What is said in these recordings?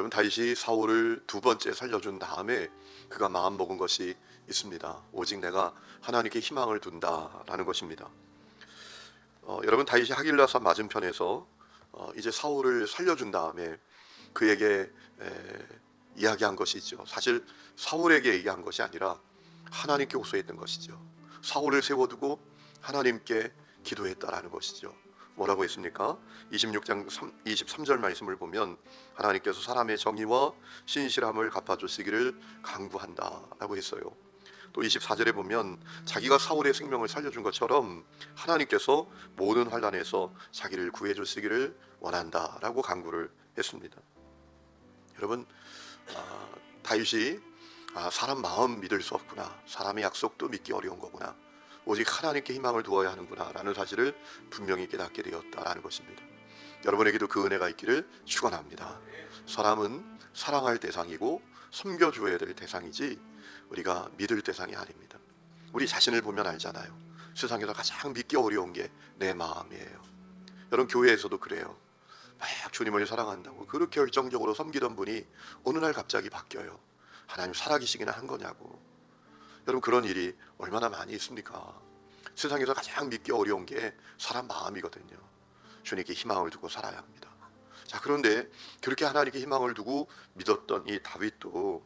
여러분, 다윗이 사울을 두 번째 살려준 다음에 그가 마음먹은 것이 있습니다. 오직 내가 하나님께 희망을 둔다라는 것입니다. 여러분, 다윗이 하길라산 맞은편에서 이제 사울을 살려준 다음에 그에게 이야기한 것이 있죠. 사실 사울에게 얘기한 것이 아니라 하나님께 호소했던 것이죠. 사울을 세워두고 하나님께 기도했다라는 것이죠. 뭐라고 했습니까? 26장 23절 말씀을 보면 하나님께서 사람의 정의와 신실함을 갚아주시기를 간구한다라고 했어요. 또 24절에 보면 자기가 사울의 생명을 살려준 것처럼 하나님께서 모든 환난에서 자기를 구해주시기를 원한다라고 간구를 했습니다. 여러분, 다윗이 사람 마음 믿을 수 없구나, 사람의 약속도 믿기 어려운 거구나, 오직 하나님께 희망을 두어야 하는구나 라는 사실을 분명히 깨닫게 되었다라는 것입니다. 여러분에게도 그 은혜가 있기를 축원합니다. 사람은 사랑할 대상이고 섬겨줘야 될 대상이지 우리가 믿을 대상이 아닙니다. 우리 자신을 보면 알잖아요. 세상에서 가장 믿기 어려운 게 내 마음이에요. 여러분, 교회에서도 그래요. 막 주님을 사랑한다고 그렇게 열정적으로 섬기던 분이 어느 날 갑자기 바뀌어요. 하나님 살아계시기나 한 거냐고. 여러분, 그런 일이 얼마나 많이 있습니까? 세상에서 가장 믿기 어려운 게 사람 마음이거든요. 주님께 희망을 두고 살아야 합니다. 자, 그런데 그렇게 하나님께 희망을 두고 믿었던 이 다윗도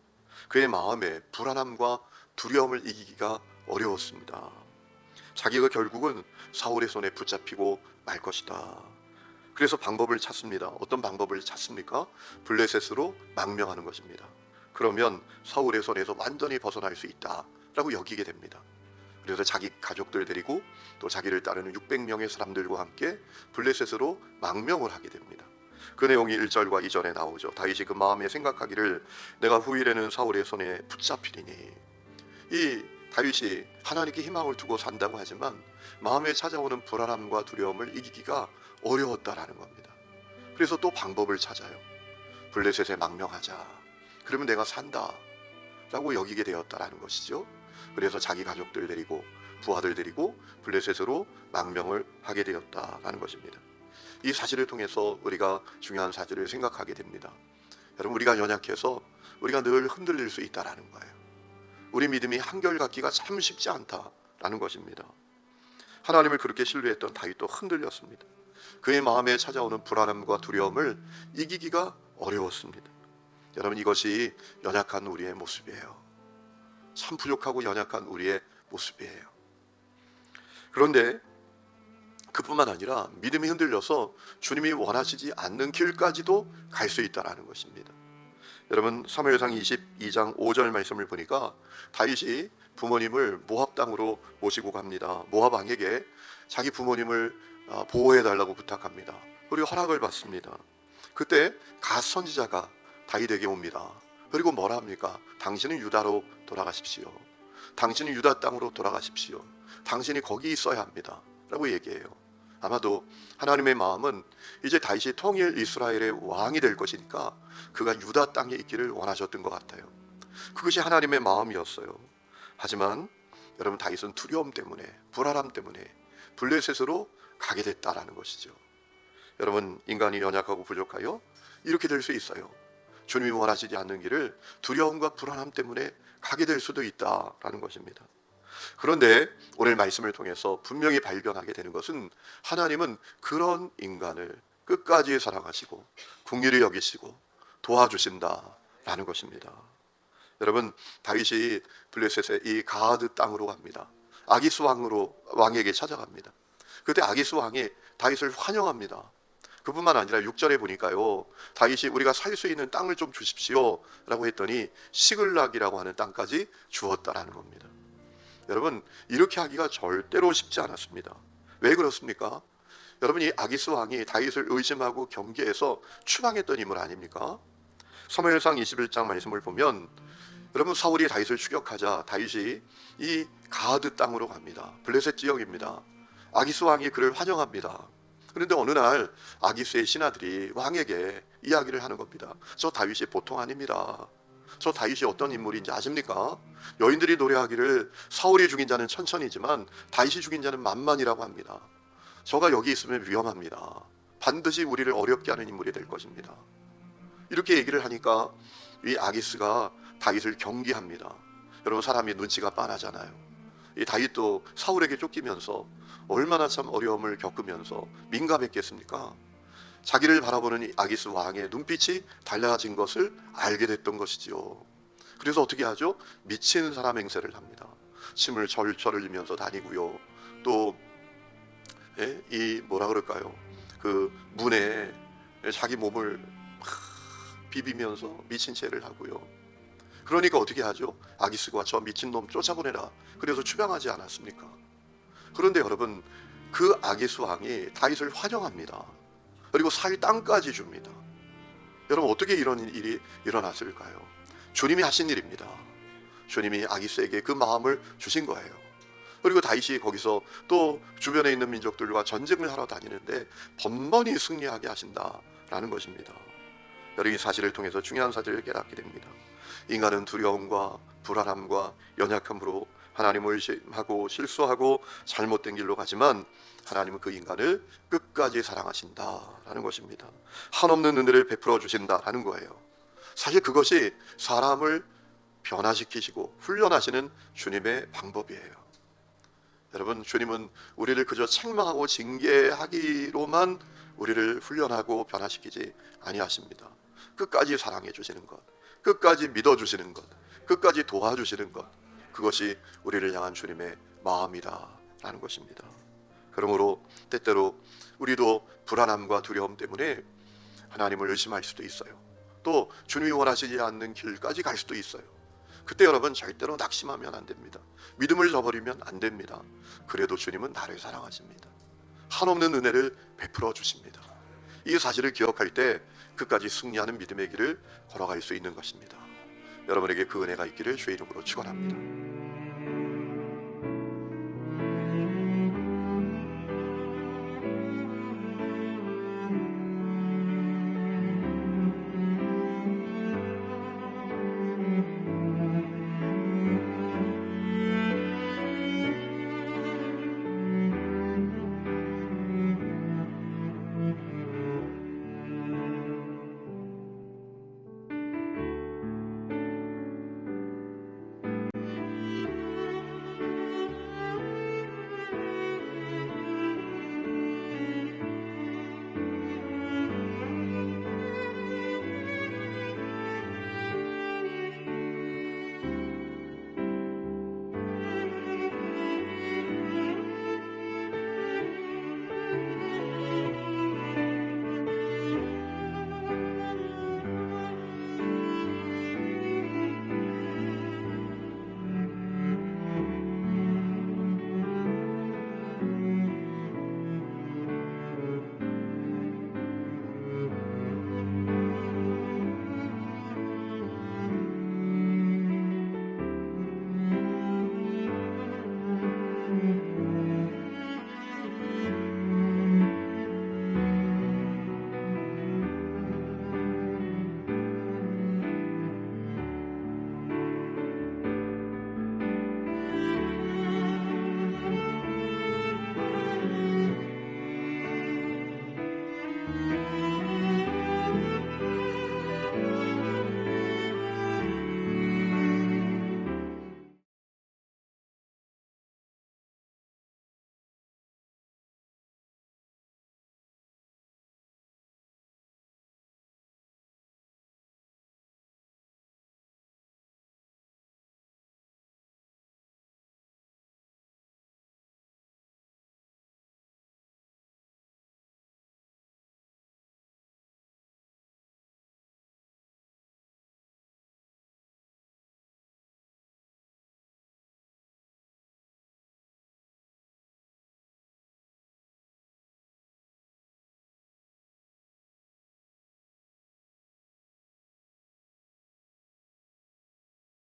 그의 마음에 불안함과 두려움을 이기기가 어려웠습니다. 자기가 결국은 사울의 손에 붙잡히고 말 것이다. 그래서 방법을 찾습니다. 어떤 방법을 찾습니까? 블레셋으로 망명하는 것입니다. 그러면 사울의 손에서 완전히 벗어날 수 있다라고 여기게 됩니다. 그래서 자기 가족들 데리고 또 자기를 따르는 600명의 사람들과 함께 블레셋으로 망명을 하게 됩니다. 그 내용이 1절과 2절에 나오죠. 다윗이 그 마음에 생각하기를 내가 후일에는 사울의 손에 붙잡히리니. 이 다윗이 하나님께 희망을 두고 산다고 하지만 마음에 찾아오는 불안함과 두려움을 이기기가 어려웠다라는 겁니다. 그래서 또 방법을 찾아요. 블레셋에 망명하자. 그러면 내가 산다 라고 여기게 되었다라는 것이죠. 그래서 자기 가족들 데리고 부하들 데리고 블레셋으로 망명을 하게 되었다라는 것입니다. 이 사실을 통해서 우리가 중요한 사실을 생각하게 됩니다. 여러분, 우리가 연약해서 우리가 늘 흔들릴 수 있다라는 거예요. 우리 믿음이 한결같기가 참 쉽지 않다라는 것입니다. 하나님을 그렇게 신뢰했던 다윗도 흔들렸습니다. 그의 마음에 찾아오는 불안함과 두려움을 이기기가 어려웠습니다. 여러분, 이것이 연약한 우리의 모습이에요. 참 부족하고 연약한 우리의 모습이에요. 그런데 그뿐만 아니라 믿음이 흔들려서 주님이 원하시지 않는 길까지도 갈 수 있다는 것입니다. 여러분, 사무엘상 22장 5절 말씀을 보니까 다윗이 부모님을 모압 땅으로 모시고 갑니다. 모압 왕에게 자기 부모님을 보호해달라고 부탁합니다. 그리고 허락을 받습니다. 그때 갓 선지자가 다윗에게 옵니다. 그리고 뭐라 합니까? 당신은 유다로 돌아가십시오. 당신은 유다 땅으로 돌아가십시오. 당신이 거기 있어야 합니다 라고 얘기해요. 아마도 하나님의 마음은 이제 다윗이 통일 이스라엘의 왕이 될 것이니까 그가 유다 땅에 있기를 원하셨던 것 같아요. 그것이 하나님의 마음이었어요. 하지만 여러분, 다윗은 두려움 때문에, 불안함 때문에 블레셋으로 가게 됐다라는 것이죠. 여러분, 인간이 연약하고 부족하여 이렇게 될 수 있어요. 주님이 원하시지 않는 길을 두려움과 불안함 때문에 가게 될 수도 있다라는 것입니다. 그런데 오늘 말씀을 통해서 분명히 발견하게 되는 것은 하나님은 그런 인간을 끝까지 사랑하시고 긍휼히 여기시고 도와주신다라는 것입니다. 여러분, 다윗이 블레셋의 이 가드 땅으로 갑니다. 아기스 왕에게 찾아갑니다. 그때 아기스 왕이 다윗을 환영합니다. 그뿐만 아니라 6절에 보니까요, 다윗이 우리가 살 수 있는 땅을 좀 주십시오 라고 했더니 시글락이라고 하는 땅까지 주었다라는 겁니다. 여러분, 이렇게 하기가 절대로 쉽지 않았습니다. 왜 그렇습니까? 여러분, 이 아기스 왕이 다윗을 의심하고 경계해서 추방했던 인물 아닙니까? 사무엘상 21장 말씀을 보면 여러분, 사울이 다윗을 추격하자 다윗이 이 가드 땅으로 갑니다. 블레셋 지역입니다. 아기스 왕이 그를 환영합니다. 그런데 어느 날 아기스의 신하들이 왕에게 이야기를 하는 겁니다. 저 다윗이 보통 아닙니다. 저 다윗이 어떤 인물인지 아십니까? 여인들이 노래하기를 사울이 죽인 자는 천천히지만 다윗이 죽인 자는 만만이라고 합니다. 저가 여기 있으면 위험합니다. 반드시 우리를 어렵게 하는 인물이 될 것입니다. 이렇게 얘기를 하니까 이 아기스가 다윗을 경계합니다. 여러분, 사람이 눈치가 빤하잖아요. 이 다윗도 사울에게 쫓기면서 얼마나 참 어려움을 겪으면서 민감했겠습니까? 자기를 바라보는 이 아기스 왕의 눈빛이 달라진 것을 알게 됐던 것이지요. 그래서 어떻게 하죠? 미친 사람 행세를 합니다. 침을 절절 흘리면서 다니고요. 또 이 뭐라 그럴까요? 그 문에 자기 몸을 막 비비면서 미친 채를 하고요. 그러니까 어떻게 하죠? 아기스가 저 미친놈 쫓아보내라. 그래서 추방하지 않았습니까? 그런데 여러분, 그 아기스 왕이 다윗을 환영합니다. 그리고 살 땅까지 줍니다. 여러분, 어떻게 이런 일이 일어났을까요? 주님이 하신 일입니다. 주님이 아기스에게 그 마음을 주신 거예요. 그리고 다윗이 거기서 또 주변에 있는 민족들과 전쟁을 하러 다니는데 번번이 승리하게 하신다라는 것입니다. 여러분, 이 사실을 통해서 중요한 사실을 깨닫게 됩니다. 인간은 두려움과 불안함과 연약함으로 하나님을 의심하고 실수하고 잘못된 길로 가지만 하나님은 그 인간을 끝까지 사랑하신다라는 것입니다. 한없는 은혜를 베풀어 주신다라는 거예요. 사실 그것이 사람을 변화시키시고 훈련하시는 주님의 방법이에요. 여러분, 주님은 우리를 그저 책망하고 징계하기로만 우리를 훈련하고 변화시키지 아니하십니다. 끝까지 사랑해 주시는 것, 끝까지 믿어 주시는 것, 끝까지 도와주시는 것, 그것이 우리를 향한 주님의 마음이다라는 것입니다. 그러므로 때때로 우리도 불안함과 두려움 때문에 하나님을 의심할 수도 있어요. 또 주님이 원하시지 않는 길까지 갈 수도 있어요. 그때 여러분, 절대로 낙심하면 안 됩니다. 믿음을 저버리면 안 됩니다. 그래도 주님은 나를 사랑하십니다. 한없는 은혜를 베풀어 주십니다. 이 사실을 기억할 때 끝까지 승리하는 믿음의 길을 걸어갈 수 있는 것입니다. 여러분에게 그 은혜가 있기를 주의 이름으로 축원합니다.